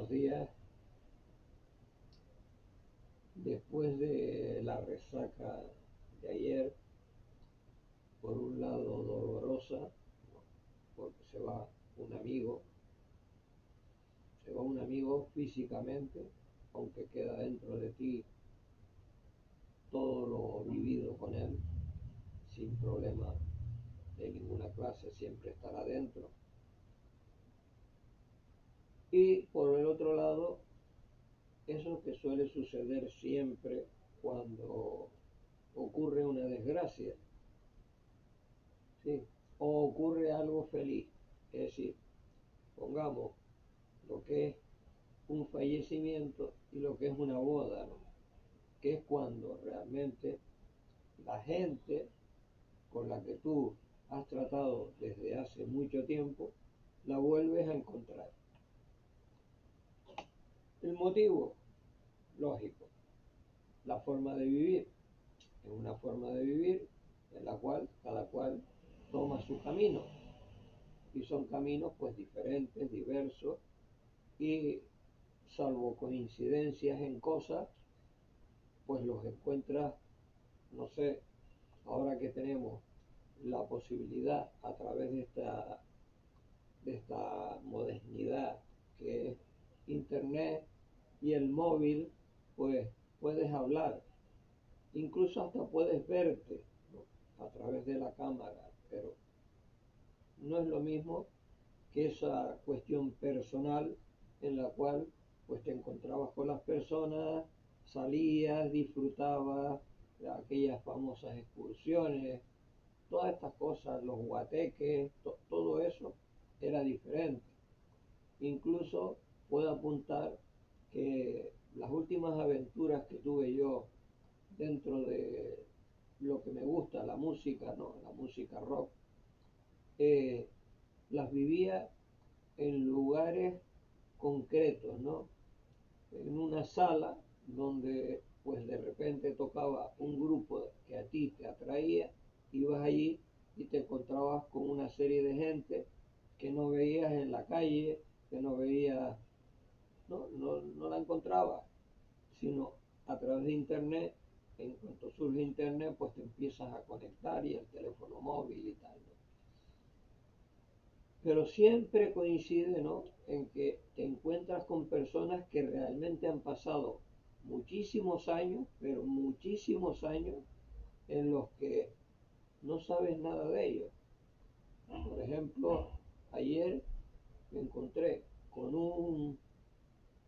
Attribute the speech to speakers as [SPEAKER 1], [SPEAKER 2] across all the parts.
[SPEAKER 1] Buenos días. Después de la resaca de ayer, por un lado dolorosa, porque se va un amigo físicamente, aunque queda dentro de ti todo lo vivido con él, sin problema de ninguna clase, siempre estará dentro. Y por el otro lado, eso que suele suceder siempre cuando ocurre una desgracia, ¿sí? O ocurre algo feliz. Es decir, pongamos lo que es un fallecimiento y lo que es una boda, ¿no? Que es cuando realmente la gente con la que tú has tratado desde hace mucho tiempo, la vuelves a encontrar. El motivo, lógico, la forma de vivir. Es una forma de vivir en la cual cada cual toma su camino. Y son caminos pues diferentes, diversos, y salvo coincidencias en cosas, pues los encuentras, no sé, ahora que tenemos la posibilidad a través de esta modernidad que es internet y el móvil, pues puedes hablar, incluso hasta puedes verte, ¿no? A través de la cámara, pero no es lo mismo que esa cuestión personal en la cual pues te encontrabas con las personas, salías, disfrutabas de aquellas famosas excursiones, todas estas cosas, los guateques, todo eso era diferente. Incluso puedo apuntar que las últimas aventuras que tuve yo dentro de lo que me gusta, la música, ¿no? La música rock, eh, las vivía en lugares concretos, ¿no? En una sala donde pues de repente tocaba un grupo que a ti te atraía, ibas allí y te encontrabas con una serie de gente que no veías en la calle, que no veías, no la encontrabas, sino a través de internet. En cuanto surge internet, pues te empiezas a conectar y el teléfono móvil y tal, ¿no? Pero siempre coincide, ¿no? En que te encuentras con personas que realmente han pasado muchísimos años, pero muchísimos años en los que no sabes nada de ellos. Por ejemplo, ayer me encontré con un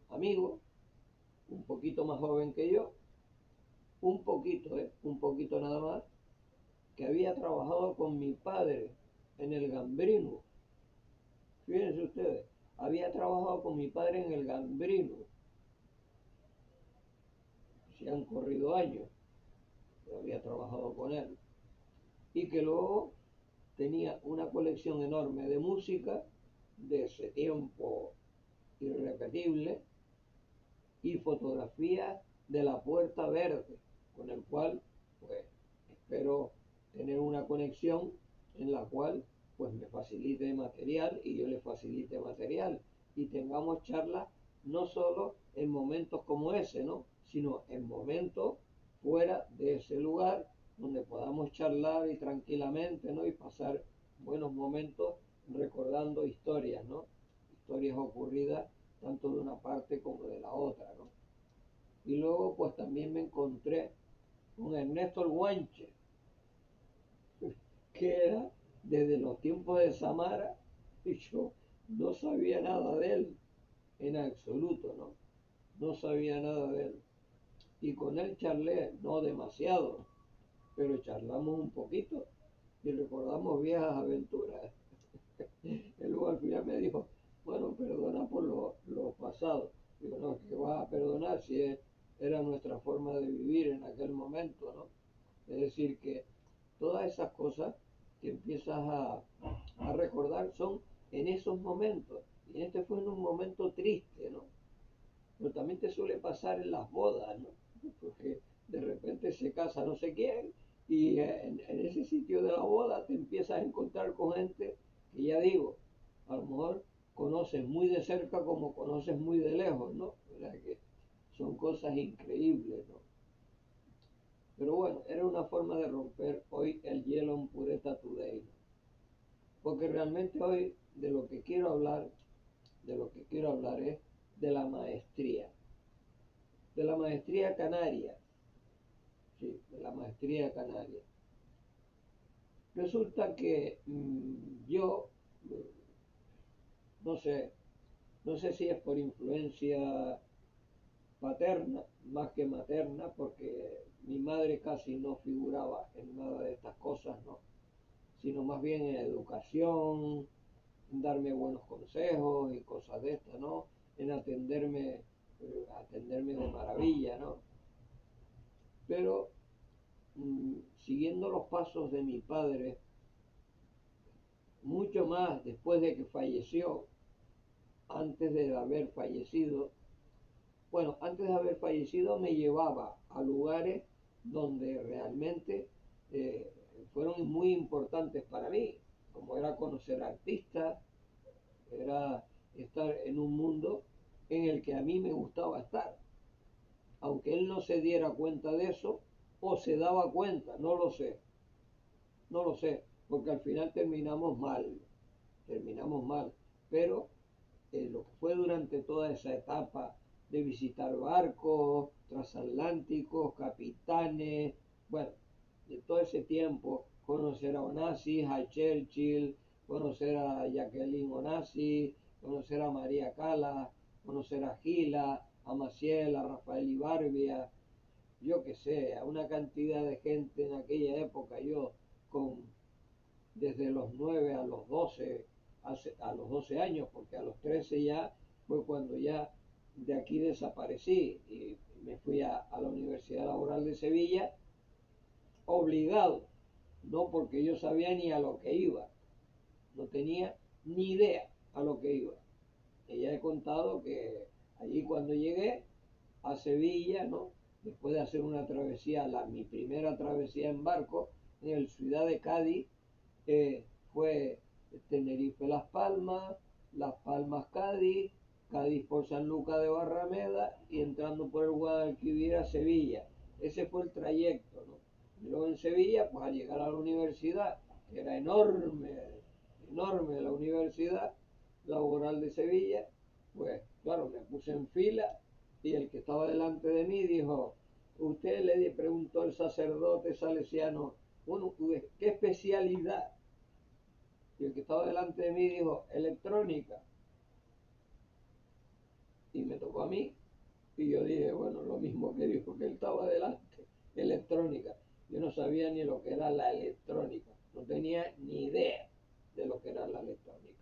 [SPEAKER 1] amigo, un poquito más joven que yo, un poquito nada más, que había trabajado con mi padre en el Gambrino. Fíjense ustedes, había trabajado con mi padre en el Gambrino. Se han corrido años, pero había trabajado con él. Y que luego tenía una colección enorme de música de ese tiempo irrepetible y fotografías de la Puerta Verde, con el cual pues espero tener una conexión en la cual pues me facilite material y yo le facilite material y tengamos charlas no solo en momentos como ese, ¿no? Sino en momentos fuera de ese lugar donde podamos charlar y tranquilamente, ¿no? Y pasar buenos momentos recordando historias, ¿no? Historias ocurridas tanto de una parte como de la otra, ¿no? Y luego pues también me encontré con Ernesto el Guanche, que era desde los tiempos de Samara, y yo no sabía nada de él, en absoluto, ¿no? No sabía nada de él. Y con él charlé, no demasiado, pero charlamos un poquito y recordamos viejas aventuras. Él luego al final me dijo, bueno, perdona por lo pasado. Digo, no, que vas a perdonar si era nuestra forma de vivir en aquel momento, ¿no? Es decir, que todas esas cosas que empiezas a recordar son en esos momentos. Y este fue en un momento triste, ¿no? Pero también te suele pasar en las bodas, ¿no? Porque de repente se casa no sé quién y en ese sitio de la boda te empiezas a encontrar con gente que ya digo, a lo mejor conoces muy de cerca como conoces muy de lejos, ¿no? O sea que son cosas increíbles, ¿no? Pero bueno, era una forma de romper hoy el hielo en Pureta Today, ¿no? Porque realmente hoy de lo que quiero hablar es de la maestría canaria, sí, de la maestría canaria. Resulta que yo, no sé, no sé si es por influencia paterna más que materna, porque mi madre casi no figuraba en nada de estas cosas, ¿no? Sino más bien en educación, en darme buenos consejos y cosas de estas, ¿no? En atenderme de maravilla, ¿no? Pero siguiendo los pasos de mi padre, mucho más después de que falleció, antes de haber fallecido, bueno, antes de haber fallecido me llevaba a lugares donde realmente eh, fueron muy importantes para mí, como era conocer artistas, era estar en un mundo en el que a mí me gustaba estar, aunque él no se diera cuenta de eso, o se daba cuenta, no lo sé, no lo sé, porque al final terminamos mal, pero lo que fue durante toda esa etapa de visitar barcos, transatlánticos, capitanes, bueno, de todo ese tiempo, conocer a Onassis, a Churchill, conocer a Jacqueline Onassis, conocer a María Cala, conocer a Gila, a Maciel, a Rafael Ibarbia, yo qué sé, a una cantidad de gente en aquella época, yo con desde los 9 a los 12, a los 12 años, porque a los 13 ya fue cuando ya de aquí desaparecí y me fui a la Universidad Laboral de Sevilla, obligado, no porque yo sabía ni a lo que iba, no tenía ni idea a lo que iba. Y ya he contado que allí cuando llegué a Sevilla, ¿no? Después de hacer una travesía, mi primera travesía en barco, en el Ciudad de Cádiz, fue Tenerife Las Palmas, Las Palmas Cádiz, Cádiz por San Lucas de Barrameda y entrando por el Guadalquivir a Sevilla. Ese fue el trayecto, ¿no? Y luego en Sevilla, pues al llegar a la universidad, que era enorme, enorme la universidad laboral de Sevilla, pues claro, me puse en fila y el que estaba delante de mí dijo, usted le preguntó el sacerdote salesiano, bueno, ¿qué especialidad? Y el que estaba delante de mí dijo, electrónica. Y me tocó a mí. Y yo dije, bueno, lo mismo que dijo que él estaba delante, electrónica. Yo no sabía ni lo que era la electrónica. No tenía ni idea de lo que era la electrónica.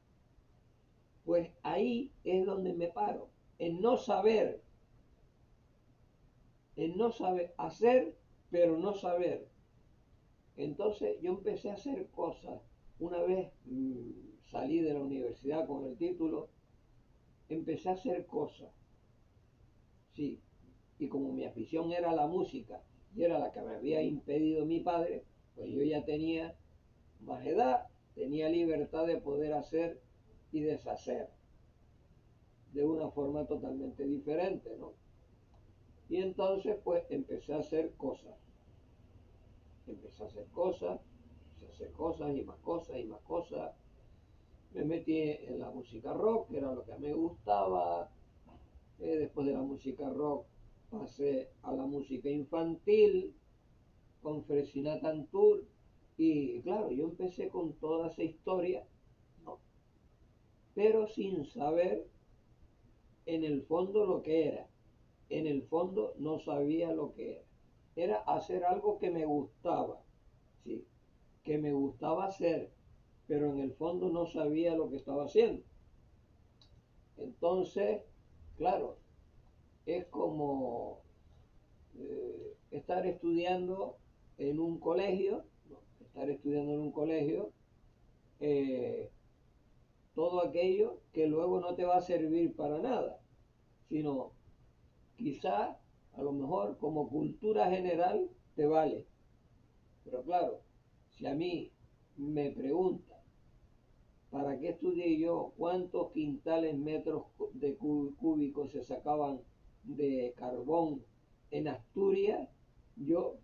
[SPEAKER 1] Pues ahí es donde me paro, en no saber hacer, pero no saber. Entonces yo empecé a hacer cosas. Una vez salí de la universidad con el título, empecé a hacer cosas, sí. Y como mi afición era la música y era la que me había impedido mi padre, pues yo ya tenía más edad, tenía libertad de poder hacer y deshacer de una forma totalmente diferente, ¿no? Y entonces pues empecé a hacer cosas, empecé a hacer cosas y más cosas y más cosas. Me metí en la música rock, que era lo que me gustaba. Después de la música rock pasé a la música infantil con Fresina Cantur y claro, yo empecé con toda esa historia, ¿no? Pero sin saber en el fondo lo que era. En el fondo no sabía lo que era. Era hacer algo que me gustaba, sí, que me gustaba hacer, pero en el fondo no sabía lo que estaba haciendo. Entonces, claro, es como estar estudiando en un colegio, ¿no? Estar estudiando en un colegio, eh, todo aquello que luego no te va a servir para nada, sino quizá, a lo mejor como cultura general te vale. Pero claro, si a mí me preguntan ¿para qué estudié yo cuántos quintales metros de cúbicos se sacaban de carbón en Asturias? Yo,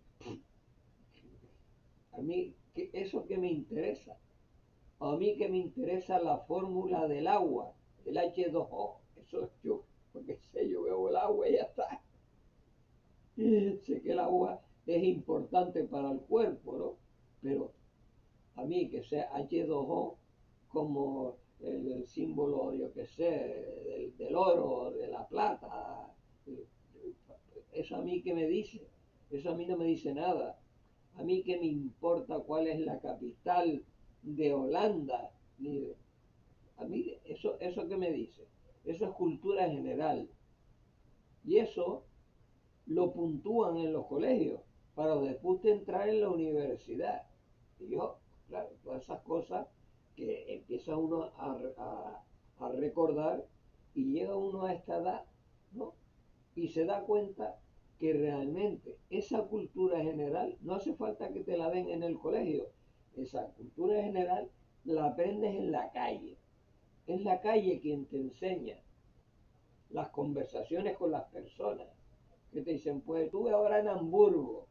[SPEAKER 1] a mí, ¿eso que me interesa? A mí que me interesa la fórmula del agua, el H2O. Eso yo, porque sé, yo veo el agua y ya está. Sé que el agua es importante para el cuerpo, ¿no? Pero a mí que sea H2O como el símbolo, yo que sé, del oro, de la plata, eso a mí que me dice, eso a mí no me dice nada. A mí que me importa cuál es la capital de Holanda, a mí eso que me dice, eso es cultura general. Y eso lo puntúan en los colegios para después de entrar en la universidad. Y yo, claro, todas esas cosas que empieza uno a recordar y llega uno a esta edad, ¿no? Y se da cuenta que realmente esa cultura general no hace falta que te la den en el colegio. Esa cultura general la aprendes en la calle. Es la calle quien te enseña las conversaciones con las personas que te dicen, pues estuve ahora en Hamburgo.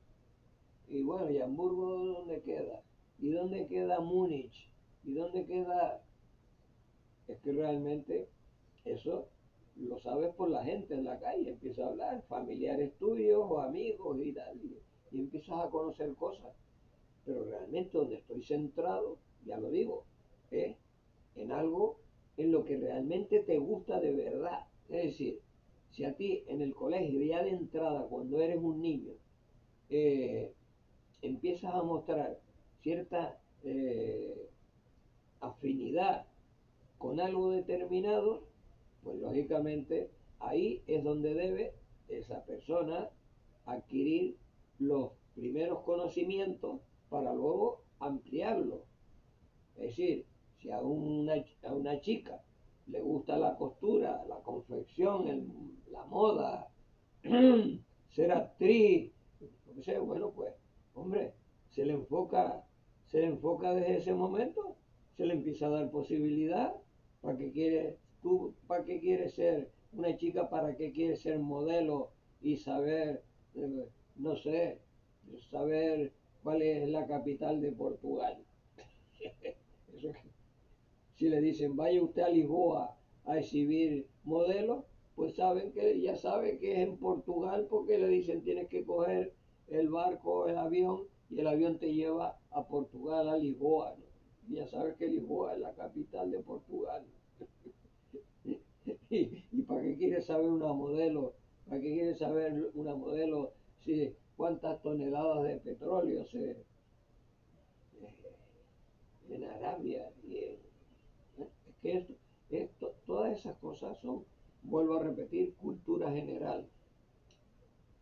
[SPEAKER 1] Y bueno, ¿y Hamburgo dónde queda? ¿Y dónde queda Múnich? ¿Y dónde queda? Es que realmente eso lo sabes por la gente en la calle. Empiezas a hablar, familiares tuyos o amigos y tal. Y empiezas a conocer cosas. Pero realmente donde estoy centrado, ya lo digo, es en algo en lo que realmente te gusta de verdad. Es decir, si a ti en el colegio ya de entrada, cuando eres un niño, eh, empiezas a mostrar cierta afinidad con algo determinado, pues lógicamente ahí es donde debe esa persona adquirir los primeros conocimientos para luego ampliarlo. Es decir, si a una chica le gusta la costura, la confección, la moda, ser actriz, lo que sea, bueno, pues, hombre, se le enfoca, se le enfoca desde ese momento, se le empieza a dar posibilidad. ¿Para qué quieres tú, para qué quieres ser una chica, para qué quieres ser modelo y saber, no sé, saber cuál es la capital de Portugal? Eso, si le dicen vaya usted a Lisboa a exhibir modelos, pues saben que ya sabe que es en Portugal porque le dicen tienes que coger el barco, el avión y el avión te lleva a Portugal, a Lisboa, ¿no? Y ya sabes que Lisboa es la capital de Portugal. ¿Y para qué quiere saber una modelo? ¿Para qué quiere saber una modelo si cuántas toneladas de petróleo se en Arabia y es que todas esas cosas son, vuelvo a repetir, cultura general.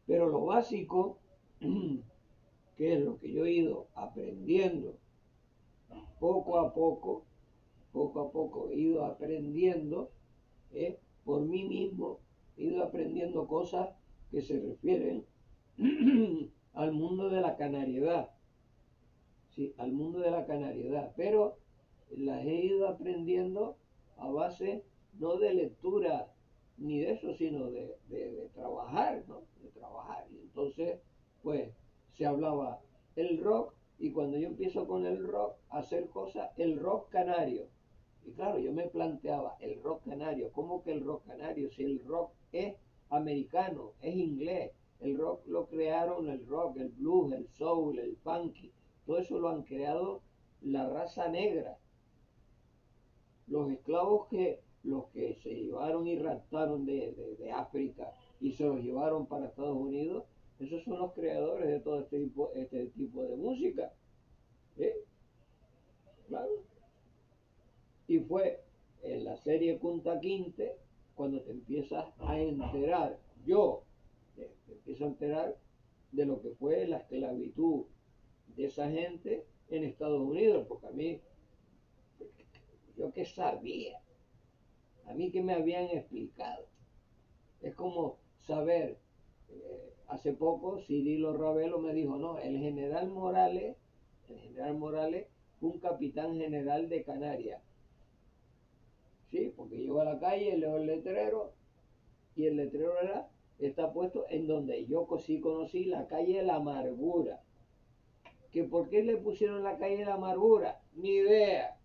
[SPEAKER 1] Pero lo básico, que es lo que yo he ido aprendiendo poco a poco he ido aprendiendo por mí mismo, he ido aprendiendo cosas que se refieren al mundo de la canariedad, ¿sí? Al mundo de la canariedad, pero las he ido aprendiendo a base no de lectura ni de eso, sino de trabajar, ¿no? De trabajar. Y entonces, pues, se hablaba el rock, y cuando yo empiezo con el rock, a hacer cosas, el rock canario. Y claro, yo me planteaba, el rock canario, ¿cómo que el rock canario? Si el rock es americano, es inglés, el rock lo crearon el rock, el blues, el soul, el funky, todo eso lo han creado la raza negra. Los esclavos que los que se llevaron y raptaron de África y se los llevaron para Estados Unidos, esos son los creadores de todo este tipo de música. ¿Eh? Claro. Y fue en la serie Kunta Kinte cuando te empiezas a enterar, yo te empiezo a enterar de lo que fue la esclavitud de esa gente en Estados Unidos, porque a mí, yo qué sabía, a mí que me habían explicado. Es como saber, hace poco Cirilo Ravelo me dijo, no, el general Morales fue un capitán general de Canarias. Sí, porque llego a la calle, leo el letrero y el letrero está puesto en donde yo sí conocí la calle de la Amargura. ¿Que por qué le pusieron la calle de la Amargura? Ni idea,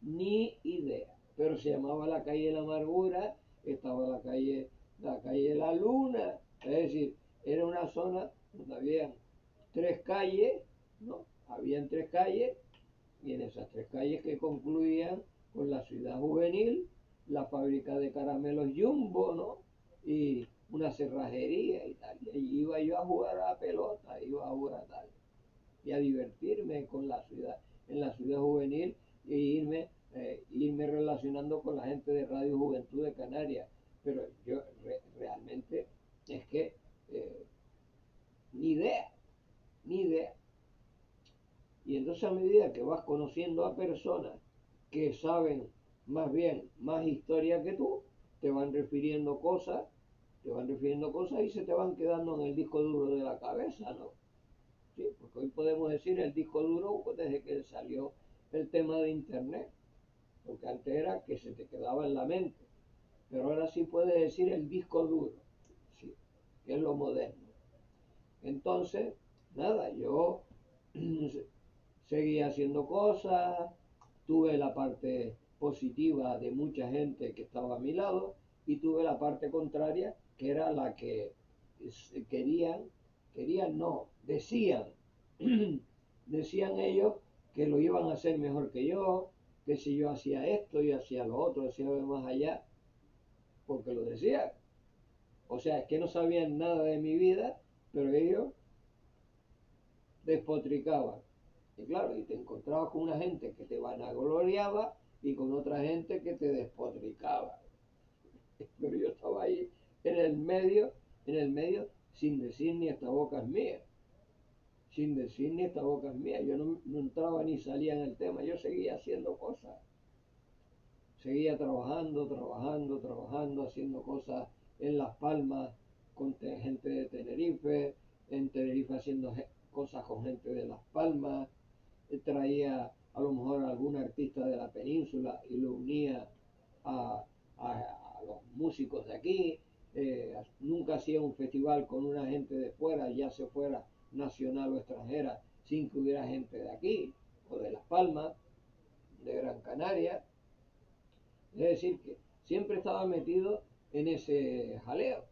[SPEAKER 1] ni idea. Pero se llamaba la calle de la Amargura, estaba la calle de la Luna, es decir, era una zona donde habían tres calles, ¿no? Habían tres calles y en esas tres calles que concluían con la ciudad juvenil, la fábrica de caramelos Jumbo, ¿no? Y una cerrajería y tal. Y allí iba yo a jugar a la pelota, iba a jugar a tal. Y a divertirme con la ciudad, en la ciudad juvenil e irme relacionando con la gente de Radio Juventud de Canarias. Pero yo realmente es que eh, ni idea, ni idea. Y entonces a medida que vas conociendo a personas que saben más bien más historia que tú, te van refiriendo cosas y se te van quedando en el disco duro de la cabeza, ¿no? Sí, porque hoy podemos decir el disco duro pues, desde que salió el tema de internet, porque antes era que se te quedaba en la mente, pero ahora sí puedes decir el disco duro, sí, que es lo moderno. Entonces, nada, yo seguí haciendo cosas, tuve la parte positiva de mucha gente que estaba a mi lado y tuve la parte contraria que era la que querían, querían no, decían, decían ellos que lo iban a hacer mejor que yo, que si yo hacía esto y hacía lo otro, hacía lo más allá, porque lo decían. O sea, es que no sabían nada de mi vida, pero ellos despotricaban. Y claro, y te encontrabas con una gente que te vanagloriaba y con otra gente que te despotricaba. Pero yo estaba ahí en el medio, sin decir ni esta boca es mía. Sin decir ni esta boca es mía. Yo no entraba ni salía en el tema. Yo seguía haciendo cosas. Seguía trabajando, haciendo cosas en Las Palmas con gente de Tenerife, en Tenerife haciendo cosas con gente de Las Palmas, traía a lo mejor a algún artista de la península y lo unía a, a los músicos de aquí. Nunca hacía un festival con una gente de fuera, ya se fuera nacional o extranjera, sin que hubiera gente de aquí o de Las Palmas, de Gran Canaria. Es decir, que siempre estaba metido en ese jaleo,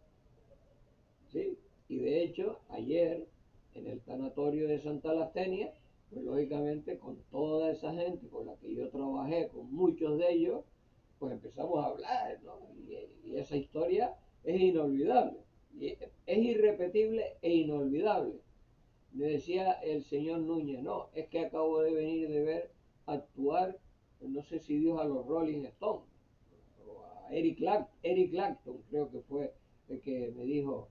[SPEAKER 1] ¿sí? Y de hecho, ayer, en el tanatorio de Santa Lastenia, pues lógicamente con toda esa gente con la que yo trabajé, con muchos de ellos, pues empezamos a hablar, ¿no? Y esa historia es inolvidable, y es irrepetible e inolvidable. Me decía el señor Núñez, no, es que acabo de venir de ver actuar, no sé si dijo a los Rolling Stones, a Eric Clapton, creo que fue el que me dijo,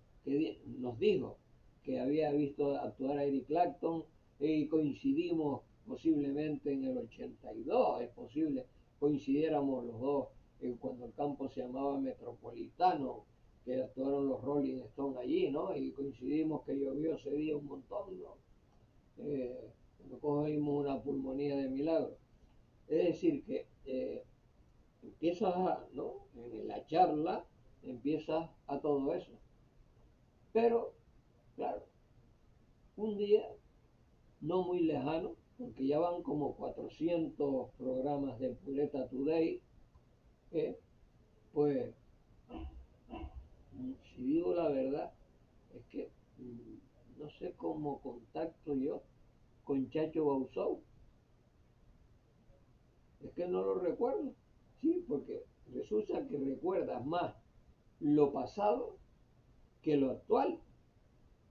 [SPEAKER 1] nos dijo que había visto actuar a Eric Clapton y coincidimos posiblemente en el 82, es posible, coincidiéramos los dos cuando el campo se llamaba Metropolitano, que actuaron los Rolling Stones allí, ¿no? Y coincidimos que llovió ese día un montón, ¿no? Cuando cogimos una pulmonía de milagro. Es decir, que empiezas a, ¿no? En la charla empiezas a todo eso. Pero, claro, un día no muy lejano, porque ya van como 400 programas de Pureta Today, ¿eh? Pues, si digo la verdad, es que no sé cómo contacto yo con Chacho Bausou. Es que no lo recuerdo. Sí, porque resulta que recuerdas más lo pasado que lo actual.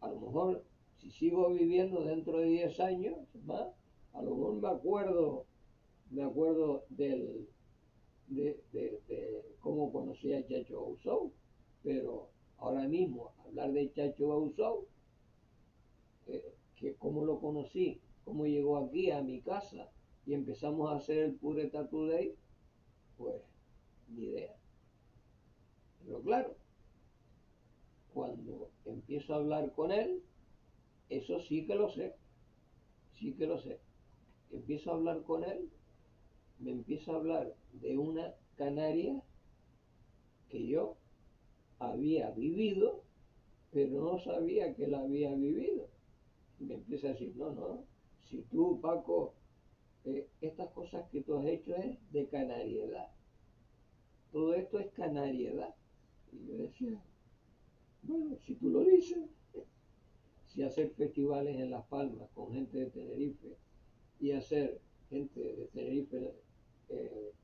[SPEAKER 1] A lo mejor si sigo viviendo dentro de 10 años más, a lo mejor me acuerdo de cómo conocí a Chacho Bausou, pero ahora mismo hablar de Chacho Bausou, que cómo lo conocí, cómo llegó aquí a mi casa y empezamos a hacer el Pureta Today, pues ni idea. Pero claro, cuando empiezo a hablar con él, eso sí que lo sé, sí que lo sé. Empiezo a hablar con él me empieza a hablar de una Canaria que yo había vivido, pero no sabía que la había vivido. Y me empieza a decir, no, no, si tú, Paco, estas cosas que tú has hecho es de canariedad. Todo esto es canariedad. Y yo decía, bueno, si tú lo dices, si hacer festivales en Las Palmas con gente de Tenerife y hacer gente de Tenerife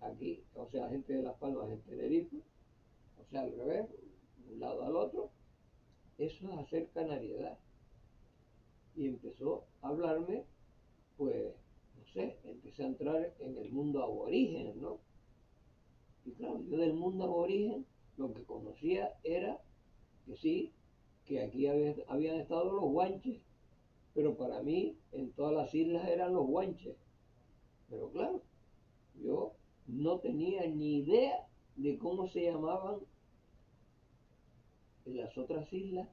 [SPEAKER 1] aquí, o sea, gente de Las Palmas en Tenerife, o sea, al revés, de un lado al otro, eso es hacer canariedad. Y empezó a hablarme, pues, no sé, empecé a entrar en el mundo aborigen, ¿no? Y claro, yo del mundo aborigen lo que conocía era que sí, que aquí habían estado los guanches, pero para mí en todas las islas eran los guanches. Pero claro, yo no tenía ni idea de cómo se llamaban en las otras islas,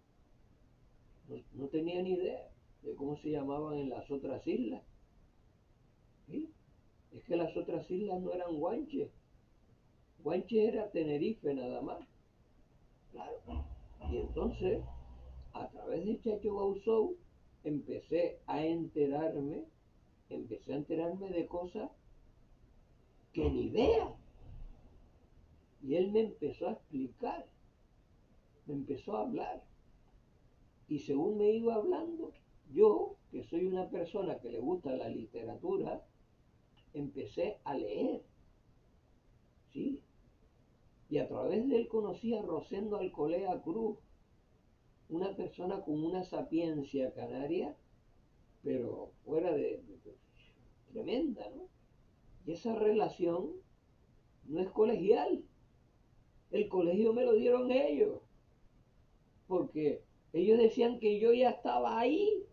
[SPEAKER 1] no, no tenía ni idea de cómo se llamaban en las otras islas. ¿Sí? Es que las otras islas no eran guanches, guanches era Tenerife nada más, claro. Y entonces, a través de Chacho Gausou, empecé a enterarme de cosas que ni idea. Y él me empezó a explicar, me empezó a hablar. Y según me iba hablando, yo, que soy una persona que le gusta la literatura, empecé a leer, ¿sí? Y a través de él conocí a Rosendo Alcolea Cruz, una persona con una sapiencia canaria, pero fuera de tremenda, ¿no? Y esa relación no es colegial. El colegio me lo dieron ellos, porque ellos decían que yo ya estaba ahí,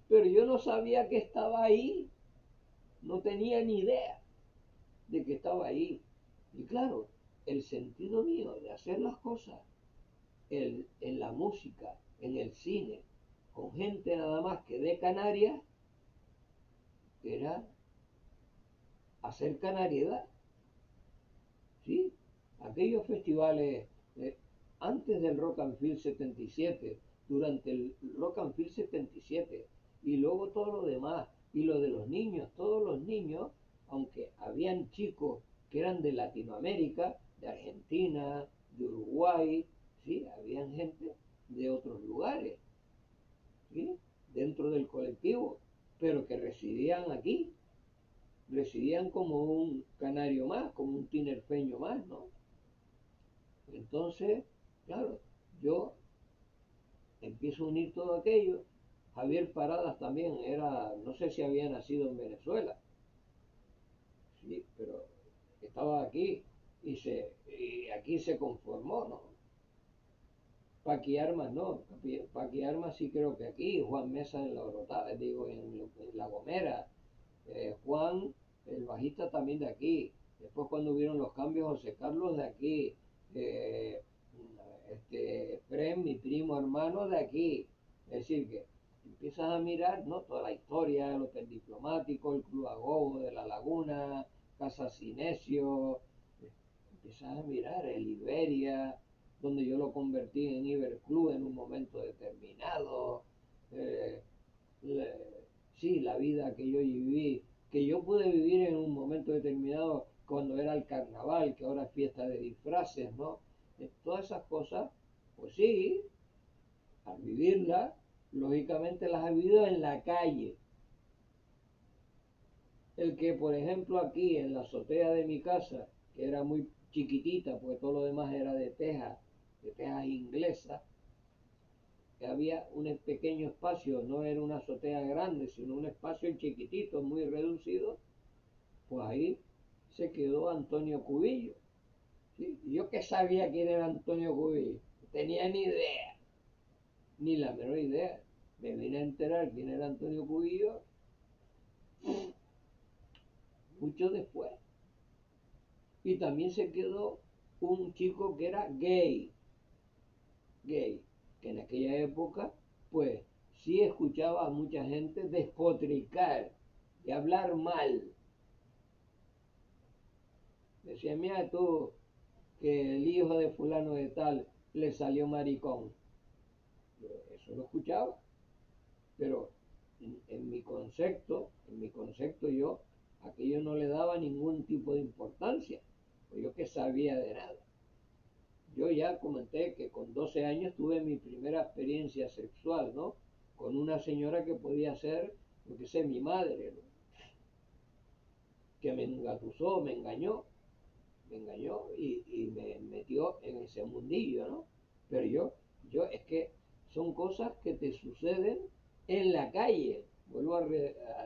[SPEAKER 1] pero yo no sabía que estaba ahí, no tenía ni idea de que estaba ahí. Y claro, el sentido mío de hacer las cosas en la música, en el cine, con gente nada más que de Canarias, era hacer canariedad, ¿sí? Aquellos festivales eh, antes del Rock and Field 77, durante el Rock and Field 77 y luego todo lo demás, y lo de los niños, todos los niños, aunque habían chicos que eran de Latinoamérica, de Argentina, de Uruguay, ¿sí? Habían gente de otros lugares, ¿sí? Dentro del colectivo, pero que residían aquí, residían como un canario más, como un tinerfeño más, ¿no? Entonces, claro, yo empiezo a unir todo aquello. Javier Paradas también era, no sé si había nacido en Venezuela, sí, pero estaba aquí y aquí se conformó, ¿no? Paqui Armas no, Paqui Armas sí creo que aquí, Juan Mesa en la Orotada, digo, en La Gomera, Juan, el bajista también de aquí, después cuando hubieron los cambios, José Carlos de aquí, eh, Prem, mi primo hermano de aquí, es decir, que empiezas a mirar, ¿no? Toda la historia, el Hotel Diplomático, el Club Agogo de La Laguna, Casa Cinesio, empiezas a mirar el Iberia, donde yo lo convertí en Iberclub en un momento determinado. Eh, le- sí, la vida que yo viví, que yo pude vivir en un momento determinado cuando era el carnaval, que ahora es fiesta de disfraces, ¿no? Todas esas cosas, pues sí, al vivirlas, lógicamente las he vivido en la calle. El que, por ejemplo, aquí en la azotea de mi casa, que era muy chiquitita, porque todo lo demás era de tejas inglesas, que había un pequeño espacio, no era una azotea grande, sino un espacio chiquitito, muy reducido, pues ahí se quedó Antonio Cubillo. ¿Sí? Y yo que sabía quién era Antonio Cubillo, no tenía ni idea, ni la menor idea. Me vine a enterar quién era Antonio Cubillo mucho después. Y también se quedó un chico que era gay, que en aquella época, pues sí escuchaba a mucha gente despotricar y hablar mal Decía, mira tú, que el hijo de fulano de tal le salió maricón. Eso lo escuchaba, pero en mi concepto yo, aquello no le daba ningún tipo de importancia, pues yo que sabía de nada. Yo ya comenté que con 12 años tuve mi primera experiencia sexual, ¿no? Con una señora que podía ser, yo qué sé, mi madre, ¿no? Que me engatusó, me engañó y me metió en ese mundillo, ¿no? Pero es que son cosas que te suceden en la calle. Vuelvo a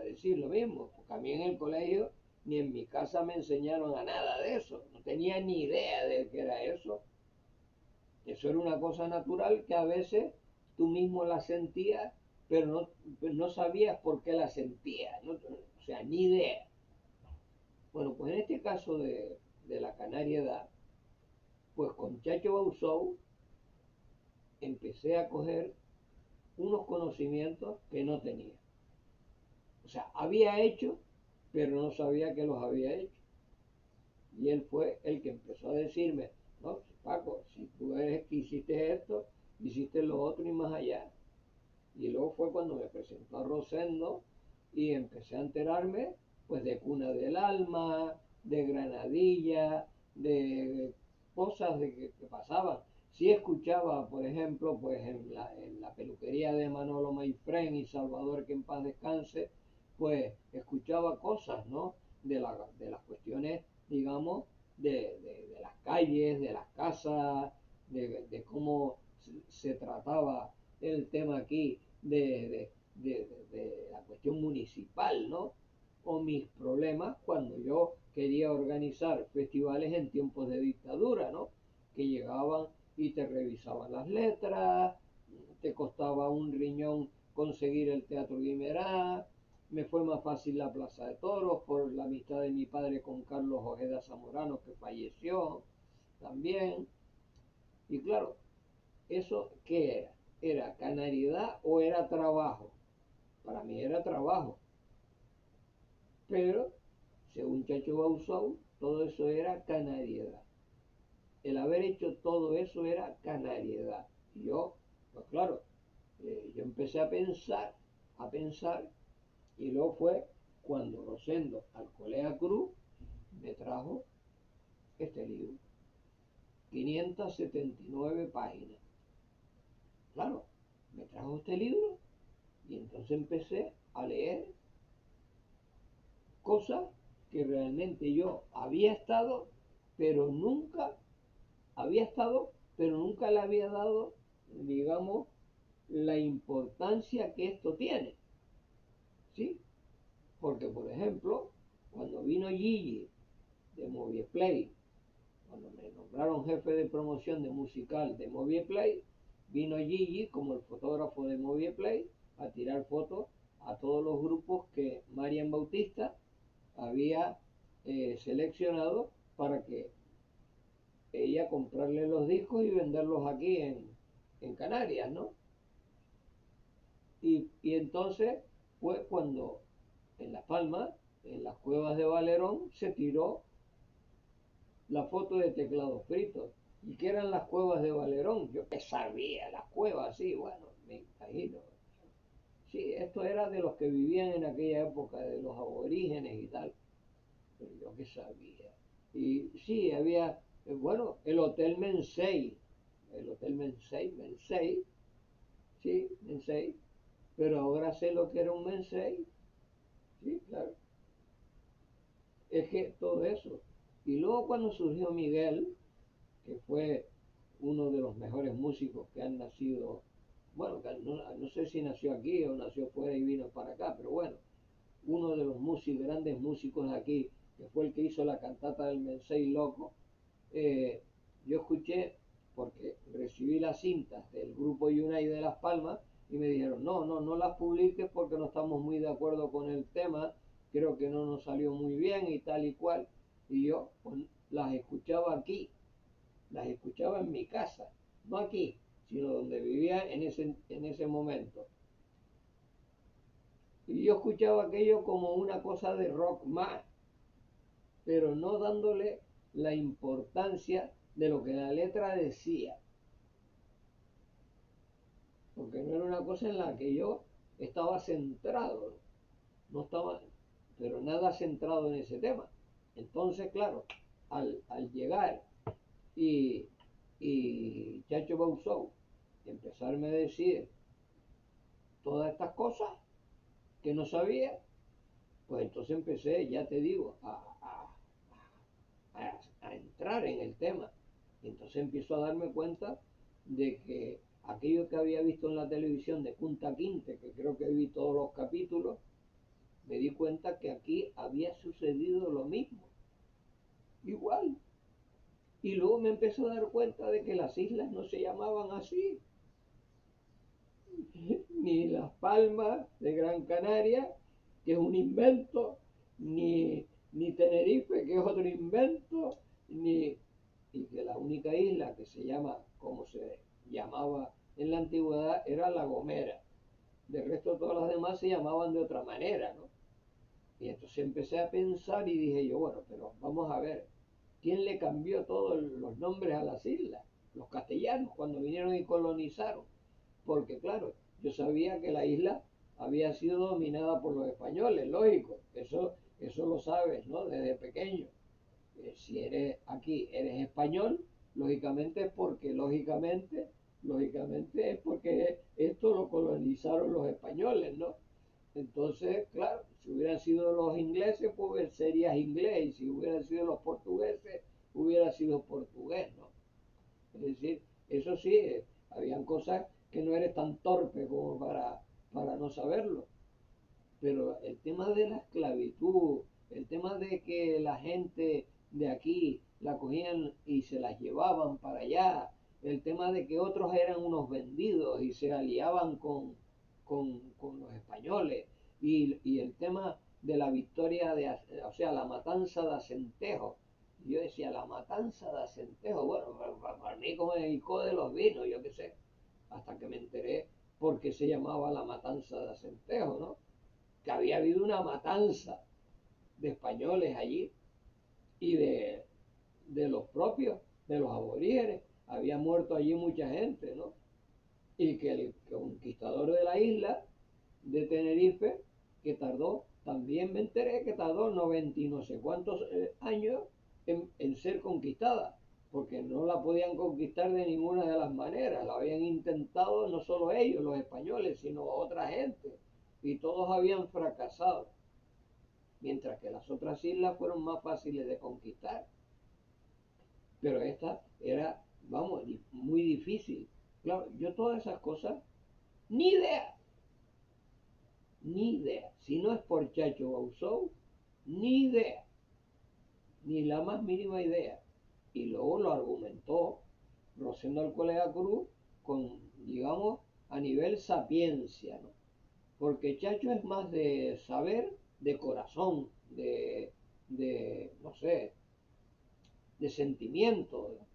[SPEAKER 1] decir lo mismo, porque a mí en el colegio ni en mi casa me enseñaron a nada de eso. No tenía ni idea de qué era eso. Eso era una cosa natural que a veces tú mismo la sentías, pero no sabías por qué la sentías, ¿no? O sea, ni idea. Bueno, pues en este caso de la canariedad, pues con Chacho Bausou empecé a coger unos conocimientos que no tenía. O sea, había hecho, pero no sabía que los había hecho. Y él fue el que empezó a decirme, no, Paco, si tú eres que hiciste esto, hiciste lo otro y más allá. Y luego fue cuando me presentó a Rosendo y empecé a enterarme pues de Cuna del Alma, de Granadilla, de cosas que pasaban. Sí escuchaba, por ejemplo, pues en la peluquería de Manolo Maifren y Salvador, que en paz descanse, pues escuchaba cosas, ¿no? De las cuestiones, digamos, de las calles, de las casas, de cómo se trataba el tema aquí de la cuestión municipal, ¿no? O mis problemas cuando yo quería organizar festivales en tiempos de dictadura, ¿no? Que llegaban y te revisaban las letras, te costaba un riñón conseguir el Teatro Guimerá, me fue más fácil la Plaza de Toros por la amistad de mi padre con Carlos Ojeda Zamorano, que falleció también. Y claro, ¿eso qué era? ¿Era canariedad o era trabajo? Para mí era trabajo. Pero, según Chacho Bausou, todo eso era canariedad. El haber hecho todo eso era canariedad. Y yo, pues claro, yo empecé a pensar, y luego fue cuando Rosendo Alcolea Cruz me trajo este libro, 579 páginas. Claro, me trajo este libro y entonces empecé a leer cosas que realmente yo pero nunca había estado, pero nunca le había dado, digamos, la importancia que esto tiene, ¿sí? Porque, por ejemplo, cuando vino Gigi de Movieplay, cuando me nombraron jefe de promoción de musical de Movieplay, vino Gigi como el fotógrafo de Movieplay a tirar fotos a todos los grupos que Marian Bautista había seleccionado para que ella comprarle los discos y venderlos aquí en Canarias, ¿no? Y entonces fue cuando en Las Palmas, en las cuevas de Valerón, se tiró la foto de Teclados Fritos. ¿Y qué eran las cuevas de Valerón? Yo que sabía, las cuevas, sí, bueno, me imagino. Sí, esto era de los que vivían en aquella época, de los aborígenes y tal, pero yo que sabía. Y sí, había, bueno, el Hotel Mensei, sí, Mensei, pero ahora sé lo que era un Mensei, sí, claro, es que todo eso. Y luego cuando surgió Miguel, que fue uno de los mejores músicos que han nacido, bueno, no sé si nació aquí o nació fuera y vino para acá, pero bueno, uno de los grandes músicos de aquí, que fue el que hizo la cantata del Mensei Loco, eh, yo escuché, porque recibí las cintas del grupo Unai de Las Palmas y me dijeron, no las publiques porque no estamos muy de acuerdo con el tema, creo que no nos salió muy bien y tal y cual. Y yo pues, las escuchaba aquí, las escuchaba en mi casa, no aquí, sino donde vivía en ese momento. Y yo escuchaba aquello como una cosa de rock más, pero no dándole la importancia de lo que la letra decía, porque no era una cosa en la que yo estaba centrado, no estaba, pero nada centrado en ese tema. Entonces, claro, al llegar y, y Chacho Bausou empezarme a decir todas estas cosas que no sabía, pues entonces empecé, ya te digo, a entrar en el tema. Y entonces empiezo a darme cuenta de que aquello que había visto en la televisión de Kunta Kinte, que creo que vi todos los capítulos, me di cuenta que aquí había sucedido lo mismo, igual. Y luego me empecé a dar cuenta de que las islas no se llamaban así, ni Las Palmas de Gran Canaria, que es un invento, ni Tenerife, que es otro invento, ni, y que la única isla que se llama como se llamaba en la antigüedad era La Gomera. De resto todas las demás se llamaban de otra manera, ¿no? Y entonces empecé a pensar y dije yo, bueno, pero vamos a ver, ¿quién le cambió todos los nombres a las islas? Los castellanos, cuando vinieron y colonizaron. Porque claro, yo sabía que la isla había sido dominada por los españoles, lógico, eso lo sabes, ¿no? Desde pequeño. Si eres aquí, eres español, lógicamente es porque, lógicamente es porque esto lo colonizaron los españoles, ¿no? Entonces, claro, si hubieran sido los ingleses, pues serías inglés, y si hubieran sido los portugueses, hubiera sido portugués, ¿no? Es decir, eso sí, habían cosas que no eres tan torpe como para no saberlo. Pero el tema de la esclavitud, el tema de que la gente de aquí la cogían y se las llevaban para allá, el tema de que otros eran unos vendidos y se aliaban con los españoles, y el tema de la victoria de, o sea, la matanza de Acentejo. Yo decía, la matanza de Acentejo, bueno, para mí como el hijo de los vinos, yo qué sé, hasta que me enteré por qué se llamaba la matanza de Acentejo, ¿no? Que había habido una matanza de españoles allí y de los propios, de los aborígenes. Había muerto allí mucha gente, ¿no? Y que el conquistador de la isla de Tenerife, que tardó, también me enteré que tardó 90 y no sé cuántos años en ser conquistada, porque no la podían conquistar de ninguna de las maneras. La habían intentado no solo ellos, los españoles, sino otra gente, y todos habían fracasado, mientras que las otras islas fueron más fáciles de conquistar. Pero esta era, vamos, muy difícil. Claro, yo todas esas cosas, ni idea, ni idea. Si no es por Chacho Bausou, ni idea, ni la más mínima idea. Y luego lo argumentó Rosendo Alcolea Cruz con, digamos, a nivel sapiencia, ¿no? Porque Chacho es más de saber, de corazón, no sé, de sentimiento, ¿no?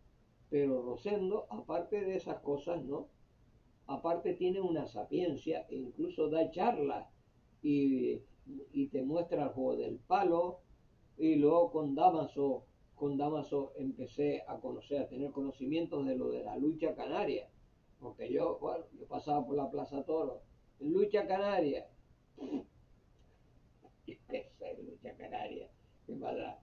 [SPEAKER 1] Pero Rosendo, aparte de esas cosas, ¿no? Aparte tiene una sapiencia e incluso da charlas y, y te muestra el juego del palo. Y luego con Damaso empecé a conocer, a tener conocimientos de lo de la lucha canaria, porque yo, bueno, yo pasaba por la Plaza Toro, lucha canaria, y qué sé, lucha canaria, qué maldad.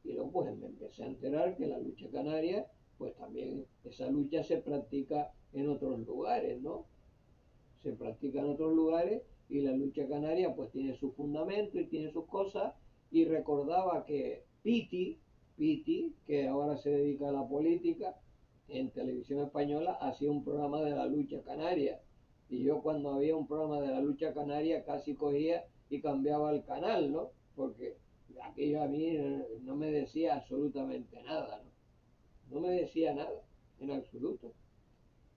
[SPEAKER 1] Y luego pues me empecé a enterar que la lucha canaria, pues también esa lucha se practica en otros lugares, ¿no? Se practica en otros lugares, y la lucha canaria pues tiene su fundamento y tiene sus cosas. Y recordaba que Piti, que ahora se dedica a la política, en televisión española hacía un programa de la lucha canaria. Y yo cuando había un programa de la lucha canaria casi cogía y cambiaba el canal, ¿no? Porque aquello a mí no me decía absolutamente nada, ¿no? No me decía nada, en absoluto.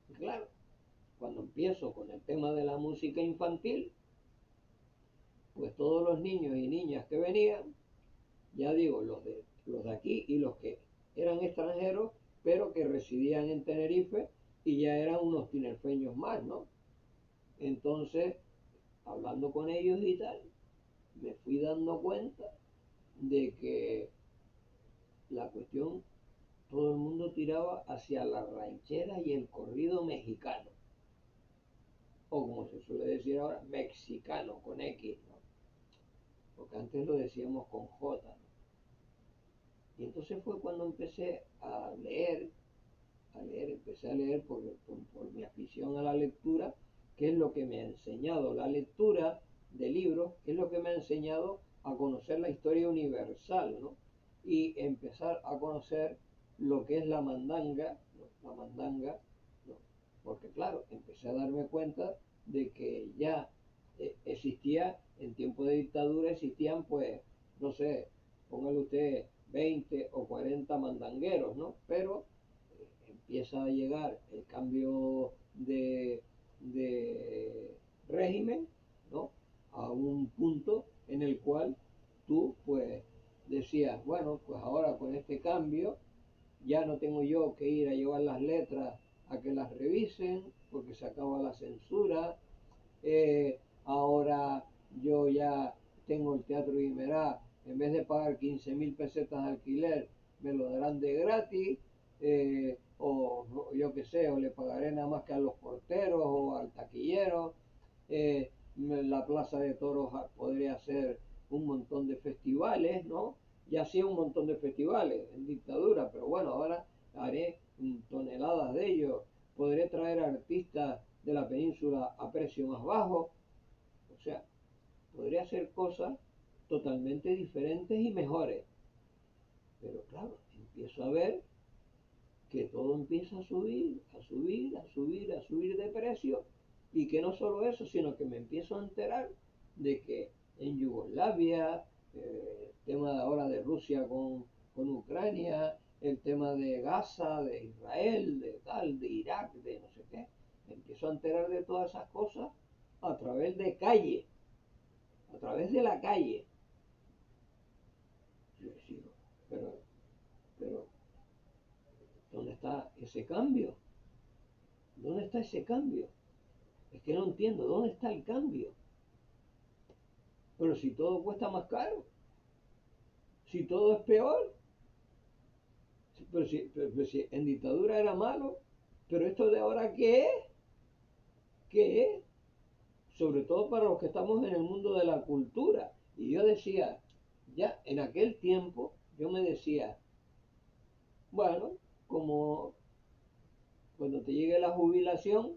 [SPEAKER 1] Y claro, cuando empiezo con el tema de la música infantil, pues todos los niños y niñas que venían, ya digo, los de aquí y los que eran extranjeros, pero que residían en Tenerife, y ya eran unos tinerfeños más, ¿no? Entonces, hablando con ellos y tal, me fui dando cuenta de que la cuestión, todo el mundo tiraba hacia la ranchera y el corrido mexicano, o como se suele decir ahora, mexicano, con X, ¿no? Porque antes lo decíamos con J, ¿no? Y entonces fue cuando empecé empecé a leer por mi afición a la lectura, que es lo que me ha enseñado la lectura de libros, que es lo que me ha enseñado a conocer la historia universal, ¿no? Y empezar a conocer lo que es la mandanga, ¿no? La mandanga, ¿no? Porque claro, empecé a darme cuenta de que ya existía, en tiempos de dictadura existían, pues, no sé, póngale usted 20 o 40 mandangueros, ¿no? Pero empieza a llegar el cambio de régimen, ¿no? A un punto en el cual tú, pues, decías, bueno, pues ahora con este cambio ya no tengo yo que ir a llevar las letras a que las revisen porque se acaba la censura. Ahora yo ya tengo el Teatro Guimerá, en vez de pagar 15.000 pesetas de alquiler, me lo darán de gratis, o yo qué sé, o le pagaré nada más que a los porteros o al taquillero. La Plaza de Toros podría hacer un montón de festivales, ¿no? Y hacía un montón de festivales en dictadura, pero bueno, ahora haré toneladas de ellos. Podré traer artistas de la península a precio más bajo. O sea, podría hacer cosas totalmente diferentes y mejores. Pero claro, empiezo a ver que todo empieza a subir, a subir, a subir, a subir de precio, y que no solo eso, sino que me empiezo a enterar de que en Yugoslavia, el tema de ahora de Rusia con Ucrania, el tema de Gaza, de Israel, de tal, de Irak, de no sé qué, me empiezo a enterar de todas esas cosas a través de calle, a través de la calle. Yo digo, pero, ¿dónde está ese cambio? ¿Dónde está ese cambio? Es que no entiendo, ¿dónde está el cambio? Pero si todo cuesta más caro, si todo es peor, pero si en dictadura era malo, pero esto de ahora, ¿qué es? ¿Qué es? Sobre todo para los que estamos en el mundo de la cultura. Y yo decía, ya en aquel tiempo, yo me decía, bueno, como cuando te llegue la jubilación,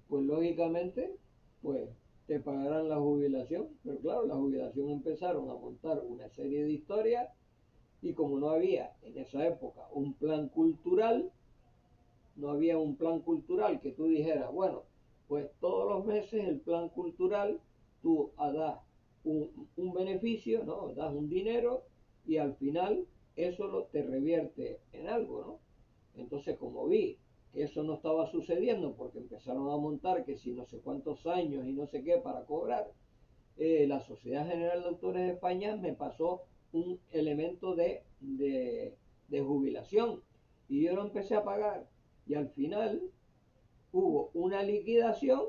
[SPEAKER 1] pues lógicamente, pues te pagarán la jubilación. Pero claro, la jubilación empezaron a montar una serie de historias, y como no había en esa época un plan cultural, no había un plan cultural que tú dijeras, bueno, pues todos los meses el plan cultural, tú das un beneficio, ¿no? Das un dinero y al final eso te revierte en algo, ¿no? Entonces, como vi que eso no estaba sucediendo porque empezaron a montar que si no sé cuántos años y no sé qué para cobrar, la Sociedad General de Autores de España me pasó un elemento de jubilación y yo lo empecé a pagar, y al final hubo una liquidación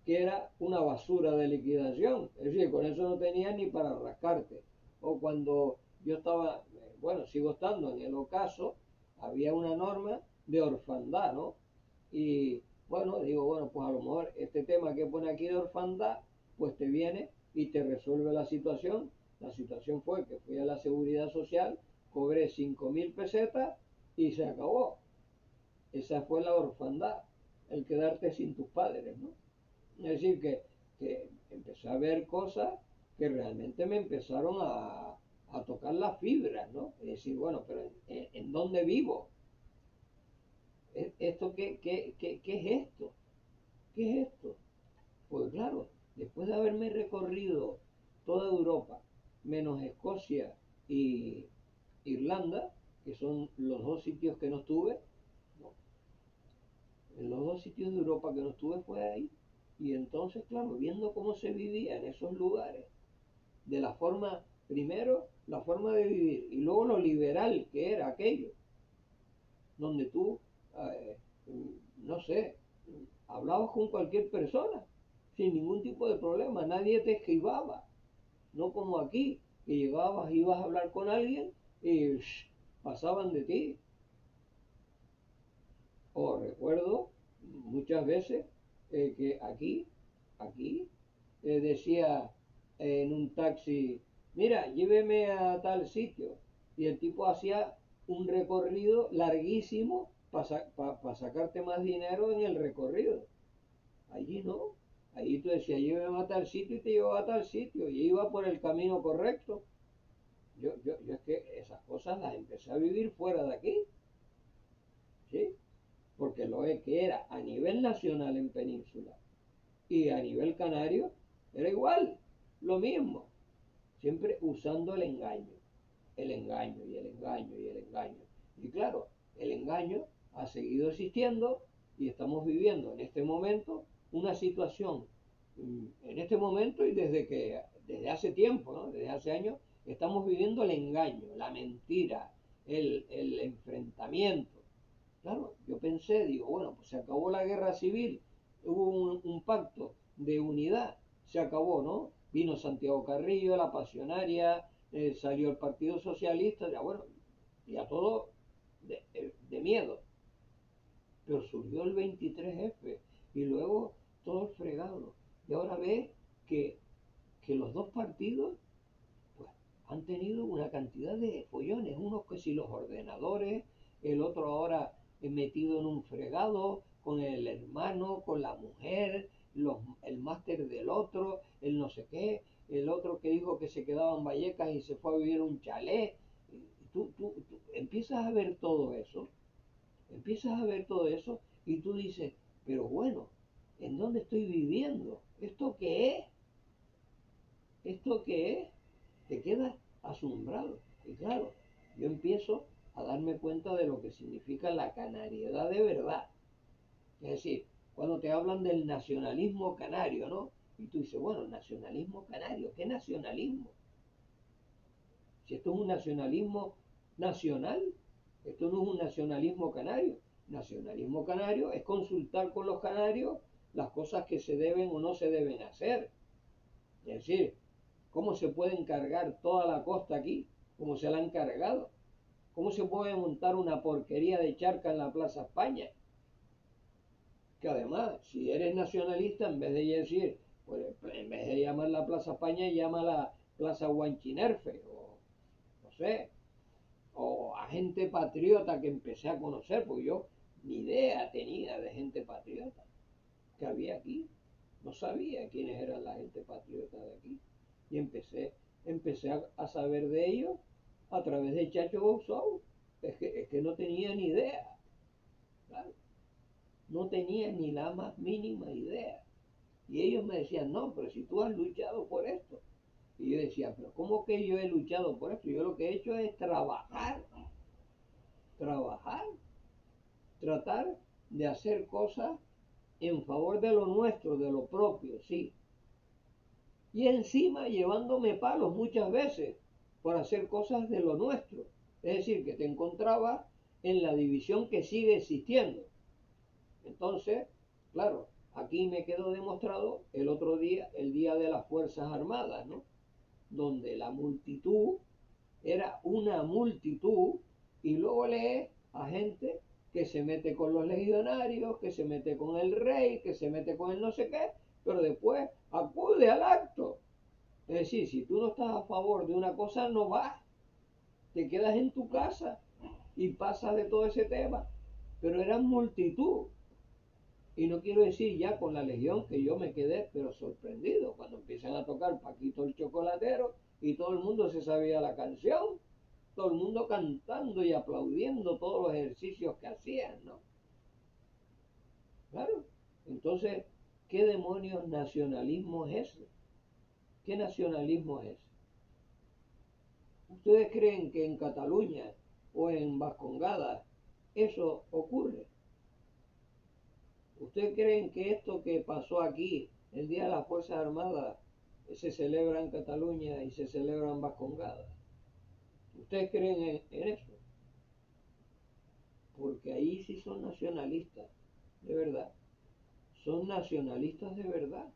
[SPEAKER 1] que era una basura de liquidación, es decir, con eso no tenía ni para rascarte. O cuando yo estaba, bueno, sigo estando en el ocaso, había una norma de orfandad, ¿no? Y bueno, digo, bueno, pues a lo mejor este tema que pone aquí de orfandad, pues te viene y te resuelve la situación. La situación fue que fui a la seguridad social, cobré 5.000 pesetas y se acabó. Esa fue la orfandad, el quedarte sin tus padres, ¿no? Es decir, que empecé a ver cosas que realmente me empezaron a tocar las fibras, ¿no? Es decir, bueno, pero ¿en dónde vivo? ¿Esto qué es esto? ¿Qué es esto? Pues claro, después de haberme recorrido toda Europa, menos Escocia y Irlanda, que son los dos sitios que no estuve, ¿no? En los dos sitios de Europa que no estuve fue ahí. Y entonces, claro, viendo cómo se vivía en esos lugares, de la forma, primero, la forma de vivir, y luego lo liberal que era aquello, donde tú, eh, no sé, hablabas con cualquier persona, sin ningún tipo de problema, nadie te esquivaba, no como aquí, que llegabas, ibas a hablar con alguien y pasaban de ti. O recuerdo muchas veces que aquí, decía en un taxi, mira, lléveme a tal sitio. Y el tipo hacía un recorrido larguísimo para sacarte más dinero en el recorrido. Allí no. Allí tú decías, lléveme a tal sitio y te llevaba a tal sitio. Y iba por el camino correcto. Yo es que esas cosas las empecé a vivir fuera de aquí. ¿Sí? Porque lo que era a nivel nacional en Península y a nivel canario era igual, lo mismo, siempre usando el engaño y el engaño y el engaño. Y claro, el engaño ha seguido existiendo y estamos viviendo en este momento una situación, en este momento y desde hace tiempo, ¿no? Desde hace años, estamos viviendo el engaño, la mentira, el enfrentamiento. Claro, yo pensé, digo, bueno, pues se acabó la guerra civil, hubo un pacto de unidad, se acabó, ¿no? Vino Santiago Carrillo, la pasionaria, salió el Partido Socialista, ya bueno, ya todo de miedo. Pero surgió el 23F y luego todo fregado. Y ahora ve que, que los dos partidos pues, han tenido una cantidad de follones, unos que si los ordenadores, el otro ahora metido en un fregado con el hermano, con la mujer, el máster del otro, el no sé qué, el otro que dijo que se quedaba en Vallecas y se fue a vivir un chalet. Tú empiezas a ver todo eso, empiezas a ver todo eso y tú dices, pero bueno, ¿en dónde estoy viviendo? ¿Esto qué es? ¿Esto qué es? Te quedas asombrado. Y claro, yo empiezo a darme cuenta de lo que significa la canariedad de verdad. Es decir, cuando te hablan del nacionalismo canario, ¿no? Y tú dices, bueno, nacionalismo canario, ¿qué nacionalismo? Si esto es un nacionalismo nacional, esto no es un nacionalismo canario. Nacionalismo canario es consultar con los canarios las cosas que se deben o no se deben hacer. Es decir, ¿cómo se puede encargar toda la costa aquí? ¿Cómo se la han cargado? ¿Cómo se puede montar una porquería de charca en la Plaza España? Que además, si eres nacionalista, en vez de decir, pues en vez de llamar la Plaza España, llama la Plaza Guanchinerfe, o no sé, o a gente patriota que empecé a conocer, porque yo ni idea tenía de gente patriota que había aquí. No sabía quiénes eran la gente patriota de aquí. Y empecé a saber de ellos a través de Chacho Bouzou. Es que no tenía ni idea. Claro, no tenía ni la más mínima idea. Y ellos me decían, no, pero si tú has luchado por esto. Y yo decía, pero ¿cómo que yo he luchado por esto? Yo lo que he hecho es trabajar, tratar de hacer cosas en favor de lo nuestro, de lo propio, sí, y encima llevándome palos muchas veces por hacer cosas de lo nuestro. Es decir, que te encontraba en la división que sigue existiendo. Entonces, claro, aquí me quedó demostrado el otro día, el día de las Fuerzas Armadas, ¿no? Donde la multitud era una multitud y luego lees a gente que se mete con los legionarios, que se mete con el rey, que se mete con el no sé qué, pero después acude al acto. Es decir, si tú no estás a favor de una cosa, no vas, te quedas en tu casa y pasas de todo ese tema. Pero eran multitud. Y no quiero decir ya con la Legión que yo me quedé, pero sorprendido, cuando empiezan a tocar Paquito el Chocolatero y todo el mundo se sabía la canción, todo el mundo cantando y aplaudiendo todos los ejercicios que hacían, ¿no? Claro. Entonces, ¿qué demonios nacionalismo es ese? ¿Qué nacionalismo es ese? ¿Ustedes creen que en Cataluña o en Vascongada eso ocurre? ¿Ustedes creen que esto que pasó aquí, el Día de las Fuerzas Armadas, se celebra en Cataluña y se celebra en Vascongada? ¿Ustedes creen en eso? Porque ahí sí son nacionalistas, de verdad. Son nacionalistas de verdad,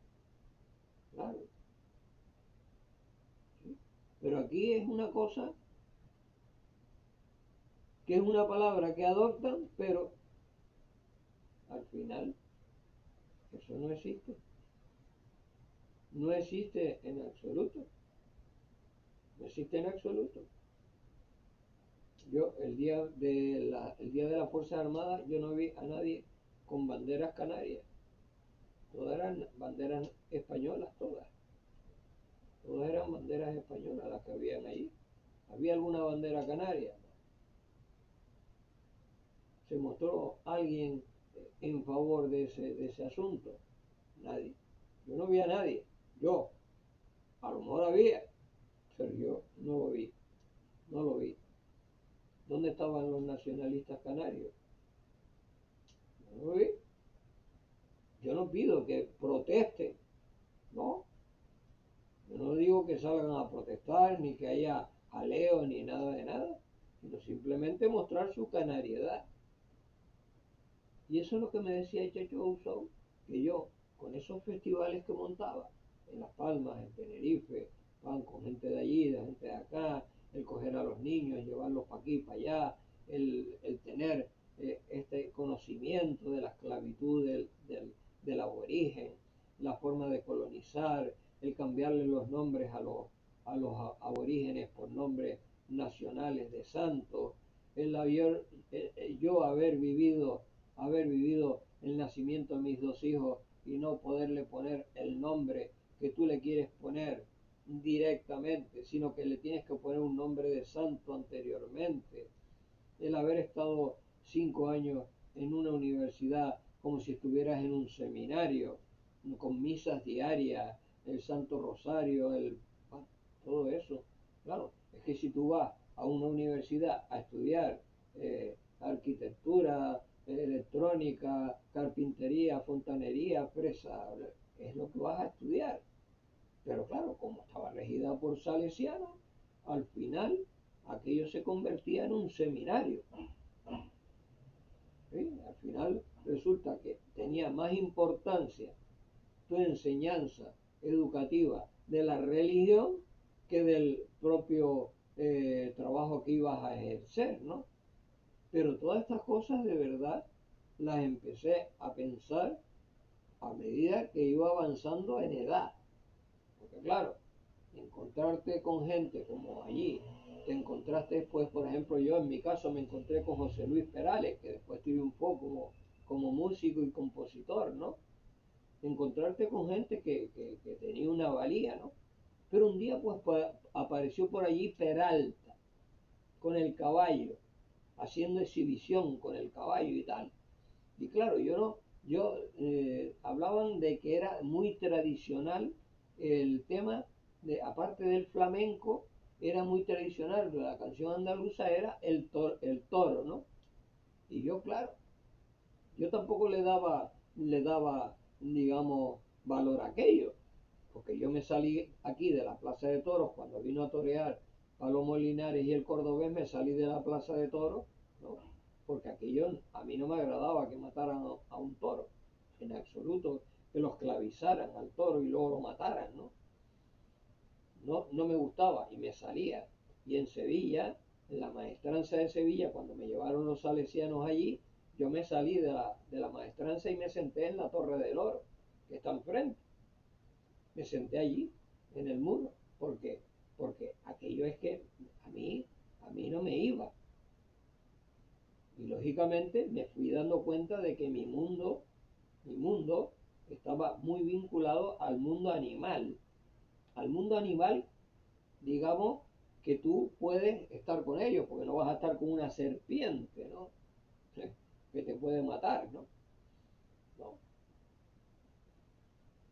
[SPEAKER 1] claro. ¿Sí? Pero aquí es una cosa que es una palabra que adoptan, pero al final eso no existe. No existe en absoluto. No existe en absoluto. Yo el día de las Fuerzas Armadas yo no vi a nadie con banderas canarias. Todas eran banderas españolas, todas. Todas eran banderas españolas las que habían allí. ¿Había alguna bandera canaria? ¿Se mostró alguien en favor de ese asunto? Nadie. Yo no vi a nadie. Yo, a lo mejor había, pero yo no lo vi. No lo vi. ¿Dónde estaban los nacionalistas canarios? No lo vi. Yo no pido que protesten, ¿no? Yo no digo que salgan a protestar, ni que haya jaleo, ni nada de nada, sino simplemente mostrar su canariedad. Y eso es lo que me decía Chacho Ousou, que yo, con esos festivales que montaba, en Las Palmas, en Tenerife, van con gente de allí, de gente de acá, el coger a los niños, llevarlos para aquí, para allá, el tener este conocimiento de la esclavitud del aborigen, la forma de colonizar, el cambiarle los nombres a los aborígenes por nombres nacionales de santos, yo haber vivido el nacimiento de mis dos hijos y no poderle poner el nombre que tú le quieres poner directamente, sino que le tienes que poner un nombre de santo anteriormente, el haber estado 5 años en una universidad como si estuvieras en un seminario, con misas diarias, el Santo Rosario, todo eso. Claro, es que si tú vas a una universidad a estudiar arquitectura, electrónica, carpintería, fontanería, presa, es lo que vas a estudiar. Pero claro, como estaba regida por salesianos, al final aquello se convertía en un seminario. ¿Sí? Al final resulta que tenía más importancia tu enseñanza educativa de la religión que del propio trabajo que ibas a ejercer, ¿no? Pero todas estas cosas de verdad las empecé a pensar a medida que iba avanzando en edad. Porque claro, encontrarte con gente como allí, te encontraste después, por ejemplo, yo en mi caso me encontré con José Luis Perales, que después triunfó como músico y compositor, ¿no? Encontrarte con gente que tenía una valía, ¿no? Pero un día pues apareció por allí Peralta, con el caballo, haciendo exhibición con el caballo y tal. Y claro, hablaban de que era muy tradicional el tema, aparte del flamenco, era muy tradicional, la canción andaluza era el toro, ¿no? Y yo, claro, yo tampoco le daba, digamos, valor a aquello, porque yo me salí aquí de la Plaza de Toros cuando vino a torear Palomo Linares y el cordobés, me salí de la Plaza de Toros, ¿no? Porque aquello a mí no me agradaba que mataran a un toro, en absoluto, que lo esclavizaran al toro y luego lo mataran, ¿no? No, no me gustaba y me salía. Y en Sevilla, en la maestranza de Sevilla, cuando me llevaron los salesianos allí, yo me salí de la maestranza y me senté en la Torre del Oro, que está enfrente. Me senté allí, en el muro. ¿Por qué? Porque aquello es que a mí no me iba. Y lógicamente me fui dando cuenta de que mi mundo estaba muy vinculado al mundo animal, digamos, que tú puedes estar con ellos, porque no vas a estar con una serpiente, ¿no? Que te puede matar, ¿no? No,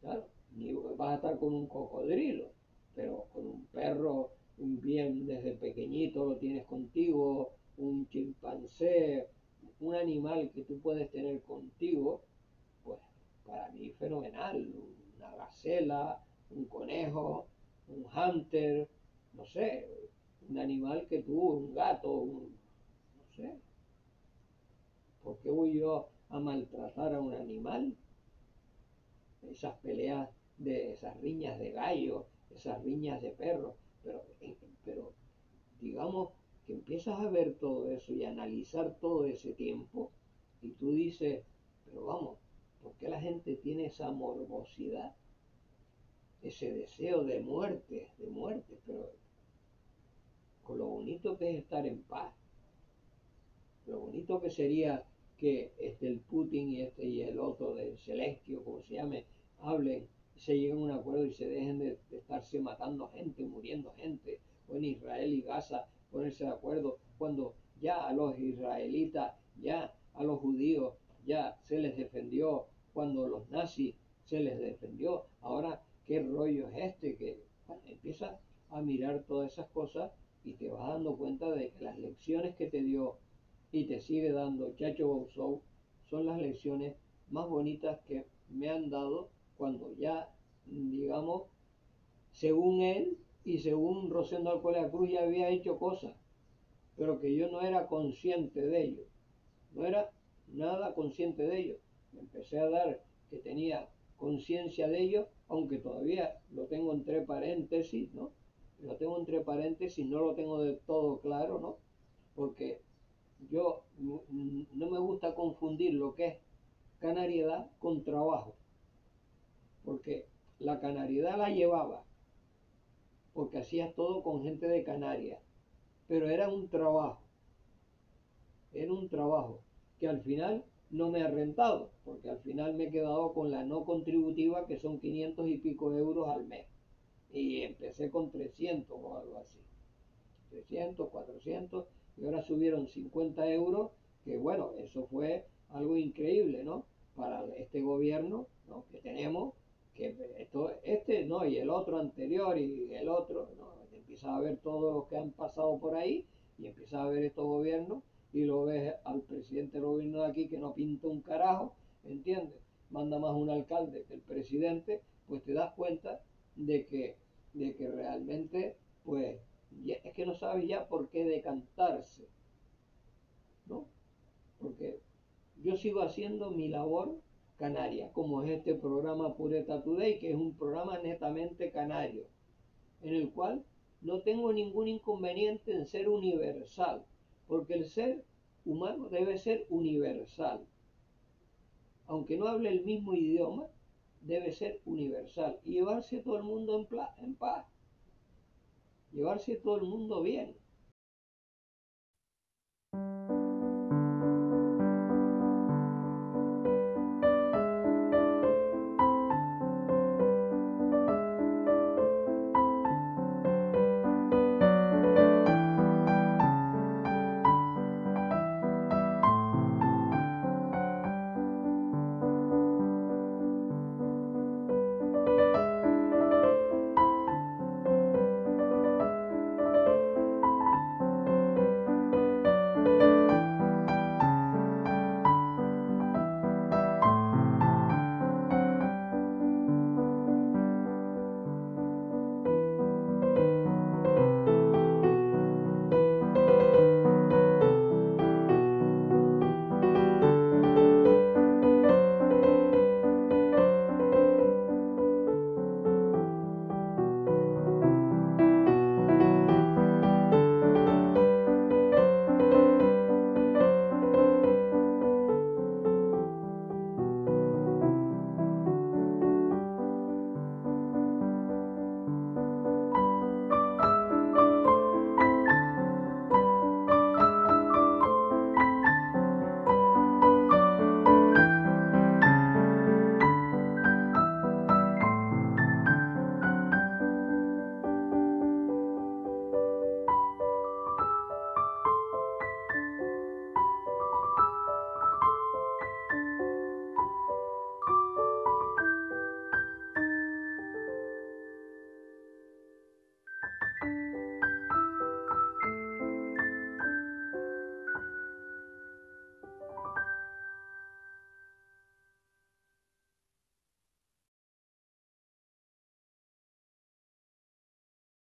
[SPEAKER 1] claro, ni vas a estar con un cocodrilo, pero con un perro, bien desde pequeñito lo tienes contigo, un chimpancé, un animal que tú puedes tener contigo, pues para mí fenomenal, una gacela, un conejo, un hámster, no sé, un animal que tú, un gato, no sé, ¿por qué voy yo a maltratar a un animal? Esas peleas esas riñas de gallo, esas riñas de perros, pero digamos que empieza empiezas a ver todo eso y a analizar todo ese tiempo, y tú dices, pero vamos, ¿por qué la gente tiene esa morbosidad, ese deseo de muerte, pero con lo bonito que es estar en paz, lo bonito que sería que el Putin y el otro de Zelensky, o como se llame, hablen, se lleguen a un acuerdo y se dejen de estarse matando gente, muriendo gente, o en Israel y Gaza ponerse de acuerdo, cuando ya a los israelitas, ya a los judíos, ya se les defendió, cuando los nazis se les defendió, ahora qué rollo es que bueno, empiezas a mirar todas esas cosas y te vas dando cuenta de que las lecciones que te dio y te sigue dando Chacho Bouzou son las lecciones más bonitas que me han dado cuando ya, digamos, según él y según Rosendo Alcolea Cruz ya había hecho cosas, pero que yo no era consciente de ello, no era nada consciente de ello. Me empecé a dar que tenía conciencia de ello, aunque todavía lo tengo entre paréntesis, ¿no? Lo tengo entre paréntesis, no lo tengo del todo claro, ¿no? Porque yo no me gusta confundir lo que es canariedad con trabajo, porque la canariedad la llevaba, porque hacías todo con gente de Canarias, pero era un trabajo que al final no me ha rentado, porque al final me he quedado con la no contributiva, que son 500 y pico euros al mes, y empecé con 300 o algo así, 300, 400, y ahora subieron 50 euros, que bueno, eso fue algo increíble, ¿no? Para este gobierno, ¿no? Que tenemos, que esto, no, y el otro anterior y el otro, ¿no? Empiezas a ver todos los que han pasado por ahí y empiezas a ver estos gobiernos y lo ves al presidente del gobierno de aquí que no pinta un carajo, ¿entiendes? Manda más un alcalde que el presidente, pues te das cuenta de que realmente, pues, es que no sabe ya por qué decantarse, ¿no? Porque yo sigo haciendo mi labor canaria, como es este programa Pureta Today, que es un programa netamente canario, en el cual no tengo ningún inconveniente en ser universal, porque el ser humano debe ser universal. Aunque no hable el mismo idioma, debe ser universal y llevarse todo el mundo en paz, llevarse todo el mundo bien.